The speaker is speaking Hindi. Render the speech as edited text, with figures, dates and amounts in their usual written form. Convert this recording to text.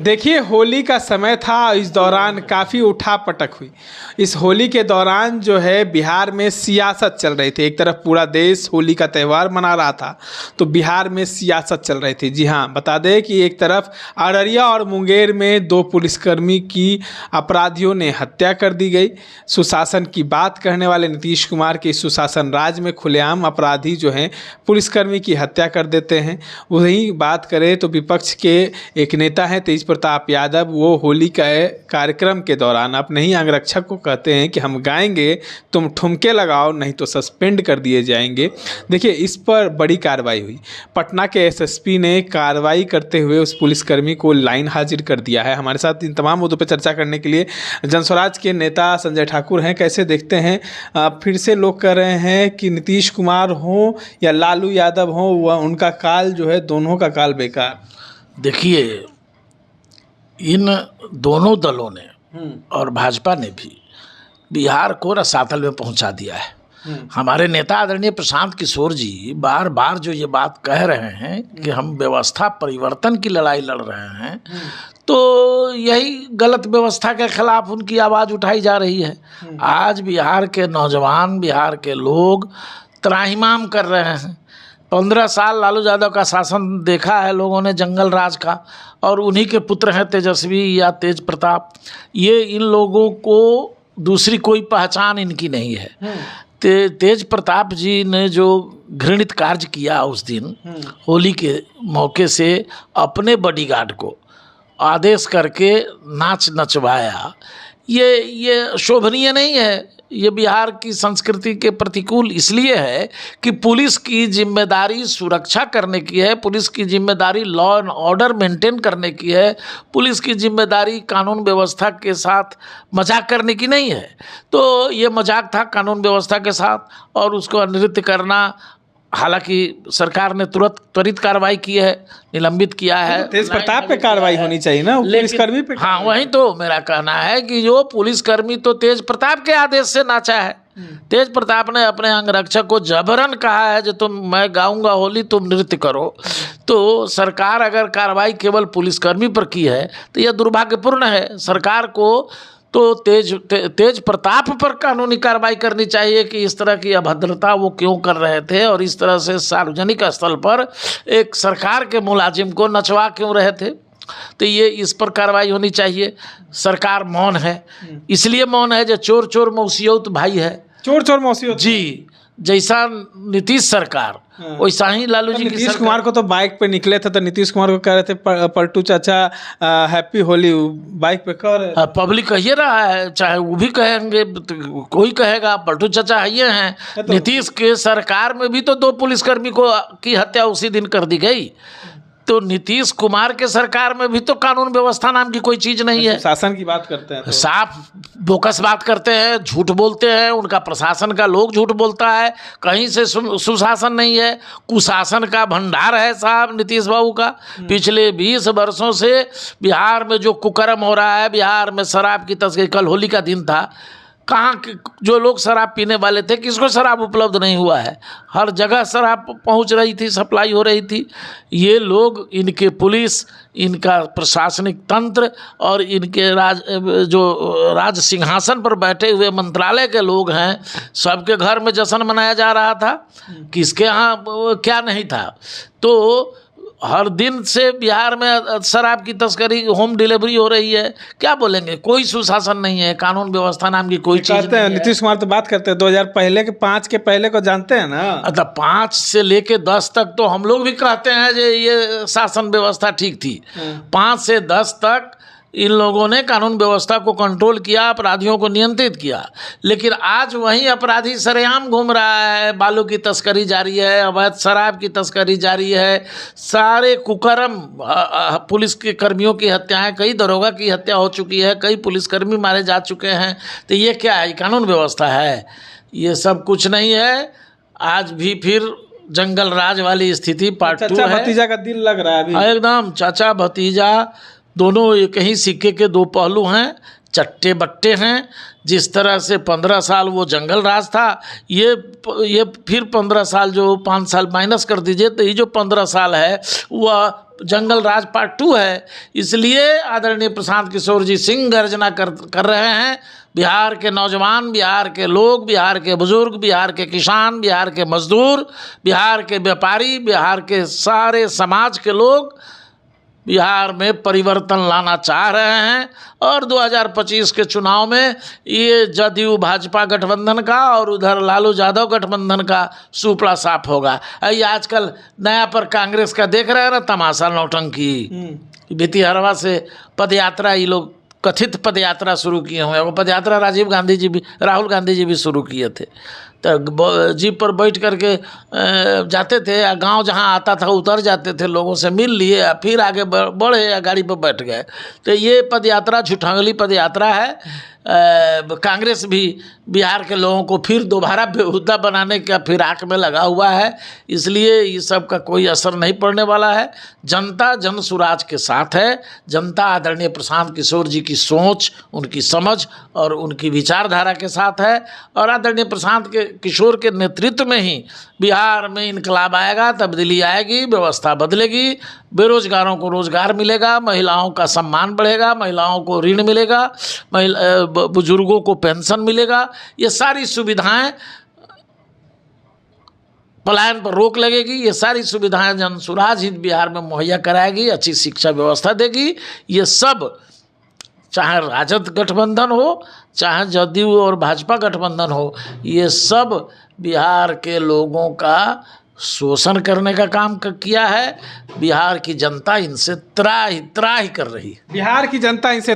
देखिए, होली का समय था, इस दौरान काफ़ी उठा-पटक हुई। इस होली के दौरान जो है बिहार में सियासत चल रही थी। एक तरफ पूरा देश होली का त्यौहार मना रहा था, तो बिहार में सियासत चल रही थी। जी हाँ, बता दें कि एक तरफ अररिया और मुंगेर में 2 पुलिसकर्मी की अपराधियों ने हत्या कर दी गई। सुशासन की बात करने वाले नीतीश कुमार के सुशासन राज में खुलेआम अपराधी जो हैं पुलिसकर्मी की हत्या कर देते हैं। वहीं बात करें तो विपक्ष के एक नेता हैं तेज प्रताप यादव, वो होली का कार्यक्रम के दौरान अपने ही अंगरक्षक को कहते हैं कि हम गाएंगे, तुम ठुमके लगाओ नहीं तो सस्पेंड कर दिए जाएंगे। देखिए, इस पर बड़ी कार्रवाई हुई। पटना के एसएसपी ने कार्रवाई करते हुए उस पुलिसकर्मी को लाइन हाजिर कर दिया है। हमारे साथ इन तमाम मुद्दों पर चर्चा करने के लिए जनस्वराज के नेता संजय ठाकुर हैं। कैसे देखते हैं, फिर से लोग कह रहे हैं कि नीतीश कुमार हों या लालू यादव हों, वह उनका काल जो है, दोनों का काल बेकार। देखिए, इन दोनों दलों ने और भाजपा ने भी बिहार को रसातल में पहुंचा दिया है। हमारे नेता आदरणीय प्रशांत किशोर जी बार बार जो ये बात कह रहे हैं कि हम व्यवस्था परिवर्तन की लड़ाई लड़ रहे हैं, तो यही गलत व्यवस्था के खिलाफ उनकी आवाज़ उठाई जा रही है। आज बिहार के नौजवान, बिहार के लोग त्राहिमाम कर रहे हैं। 15 साल लालू यादव का शासन देखा है लोगों ने, जंगल राज का, और उन्हीं के पुत्र हैं तेजस्वी या तेज प्रताप। ये इन लोगों को दूसरी कोई पहचान इनकी नहीं है। तेज प्रताप जी ने जो घृणित कार्य किया उस दिन होली के मौके से, अपने बॉडीगार्ड को आदेश करके नाच नचवाया, ये शोभनीय नहीं है। ये बिहार की संस्कृति के प्रतिकूल इसलिए है कि पुलिस की जिम्मेदारी सुरक्षा करने की है, पुलिस की जिम्मेदारी लॉ एंड ऑर्डर मेंटेन करने की है, पुलिस की जिम्मेदारी कानून व्यवस्था के साथ मजाक करने की नहीं है। तो ये मजाक था कानून व्यवस्था के साथ, और उसको नृत्य करना। हालांकि सरकार ने तुरंत त्वरित कार्रवाई की है, निलंबित किया है। तेज प्रताप पे कार्रवाई होनी चाहिए ना, पुलिसकर्मी पे। हाँ, वही तो मेरा कहना है कि जो पुलिसकर्मी तो तेज प्रताप के आदेश से नाचा है। तेज प्रताप ने अपने अंगरक्षक को जबरन कहा है जो मैं गाऊंगा होली, तुम नृत्य करो। तो सरकार अगर कार्रवाई केवल पुलिसकर्मी पर की है तो यह दुर्भाग्यपूर्ण है। सरकार को तो तेज प्रताप पर कानूनी कार्रवाई करनी चाहिए कि इस तरह की अभद्रता वो क्यों कर रहे थे, और इस तरह से सार्वजनिक स्थल पर एक सरकार के मुलाजिम को नचवा क्यों रहे थे। तो ये इस पर कार्रवाई होनी चाहिए। सरकार मौन है, इसलिए मौन है जो चोर चोर मौसियौत भाई है। चोर चोर मौसियौत जी, जैसा नीतीश सरकार वैसा ही लालू जी की सरकार। नीतीश कुमार को तो बाइक पे निकले थे, तो नीतीश कुमार को कह रहे थे पलटू चाचा हैप्पी होली, बाइक पे कह रहे। पब्लिक कह रहा है, चाहे वो भी कहेंगे, तो कोई कहेगा पलटू चाचा ये हैं। तो नीतीश के सरकार में भी तो 2 पुलिसकर्मी की हत्या उसी दिन कर दी गई। तो नीतीश कुमार के सरकार में भी तो कानून व्यवस्था नाम की कोई चीज़ नहीं है। शासन की बात करते हैं तो साफ बोकस बात करते हैं, झूठ बोलते हैं। उनका प्रशासन का लोग झूठ बोलता है, कहीं से सुशासन नहीं है, कुशासन का भंडार है साहब नीतीश बाबू का। पिछले 20 वर्षों से बिहार में जो कुकर्म हो रहा है, बिहार में शराब की तस्करी, कल होली का दिन था, कहाँ जो लोग शराब पीने वाले थे, किसको शराब उपलब्ध नहीं हुआ है। हर जगह शराब पहुंच रही थी, सप्लाई हो रही थी। ये लोग, इनके पुलिस, इनका प्रशासनिक तंत्र और इनके राज सिंहासन पर बैठे हुए मंत्रालय के लोग हैं, सबके घर में जश्न मनाया जा रहा था, किसके यहाँ क्या नहीं था। तो हर दिन से बिहार में शराब की तस्करी, होम डिलीवरी हो रही है। क्या बोलेंगे, कोई सुशासन नहीं है, कानून व्यवस्था नाम की कोई चीज़ नहीं है। नीतीश कुमार तो बात करते हैं 2005 के पहले को जानते हैं ना। अच्छा, 5 से लेके 10 तक तो हम लोग भी कहते हैं कि ये शासन व्यवस्था ठीक थी। 5 से 10 तक इन लोगों ने कानून व्यवस्था को कंट्रोल किया, अपराधियों को नियंत्रित किया। लेकिन आज वही अपराधी सरेआम घूम रहा है, बालू की तस्करी जारी है, अवैध शराब की तस्करी जारी है, सारे कुकर्म, पुलिस के कर्मियों की हत्याएं, कई दरोगा की हत्या हो चुकी है, कई पुलिसकर्मी मारे जा चुके हैं। तो ये क्या है, कानून व्यवस्था है? ये सब कुछ नहीं है। आज भी फिर जंगल राज वाली स्थिति पार्ट 2 है। चाचा भतीजा का दिल लग रहा है अभी। एकदम चाचा भतीजा दोनों एक ही सिक्के के 2 पहलू हैं। चट्टे बट्टे हैं। जिस तरह से 15 साल वो जंगल राज था, ये फिर 15 साल जो 5 साल माइनस कर दीजिए तो ये जो 15 साल है वह जंगल राज पार्ट 2 है। इसलिए आदरणीय प्रशांत किशोर जी सिंह गर्जना कर रहे हैं। बिहार के नौजवान, बिहार के लोग, बिहार के बुजुर्ग, बिहार के किसान, बिहार के मजदूर, बिहार के व्यापारी, बिहार के सारे समाज के लोग बिहार में परिवर्तन लाना चाह रहे हैं। और 2025 के चुनाव में ये जदयू भाजपा गठबंधन का और उधर लालू यादव गठबंधन का सुपड़ा साफ होगा। ये आजकल नया पर कांग्रेस का देख रहे हैं ना तमाशा, नौटंकी। भितिहरवा से पदयात्रा, ये लोग कथित पदयात्रा शुरू किए हुए हैं। वो पदयात्रा राहुल गांधी जी भी शुरू किए थे। तो जीप पर बैठ करके जाते थे, या गांव जहां आता था उतर जाते थे, लोगों से मिल लिए या फिर आगे बढ़े या गाड़ी पर बैठ गए। तो ये पदयात्रा झूठांगली पदयात्रा है। कांग्रेस भी बिहार के लोगों को फिर दोबारा बेहुदा बनाने का फिराक में लगा हुआ है। इसलिए ये सब का कोई असर नहीं पड़ने वाला है। जनता जन सुराज के साथ है। जनता आदरणीय प्रशांत किशोर जी की सोच, उनकी समझ और उनकी विचारधारा के साथ है। और आदरणीय प्रशांत किशोर के नेतृत्व में ही बिहार में इनकलाब आएगा, तब्दीली आएगी, व्यवस्था बदलेगी, बेरोजगारों को रोजगार मिलेगा, महिलाओं का सम्मान बढ़ेगा, महिलाओं को ऋण मिलेगा, बुजुर्गों को पेंशन मिलेगा। ये सारी सुविधाएं, पलायन पर रोक लगेगी। ये सारी सुविधाएं जनसुराज ही बिहार में मुहैया कराएगी, अच्छी शिक्षा व्यवस्था देगी। ये सब चाहे राजद गठबंधन हो, चाहे जदयू और भाजपा गठबंधन हो, ये सब बिहार के लोगों का शोषण करने का काम किया है। बिहार की जनता इनसे त्राही कर रही है। बिहार की जनता इनसे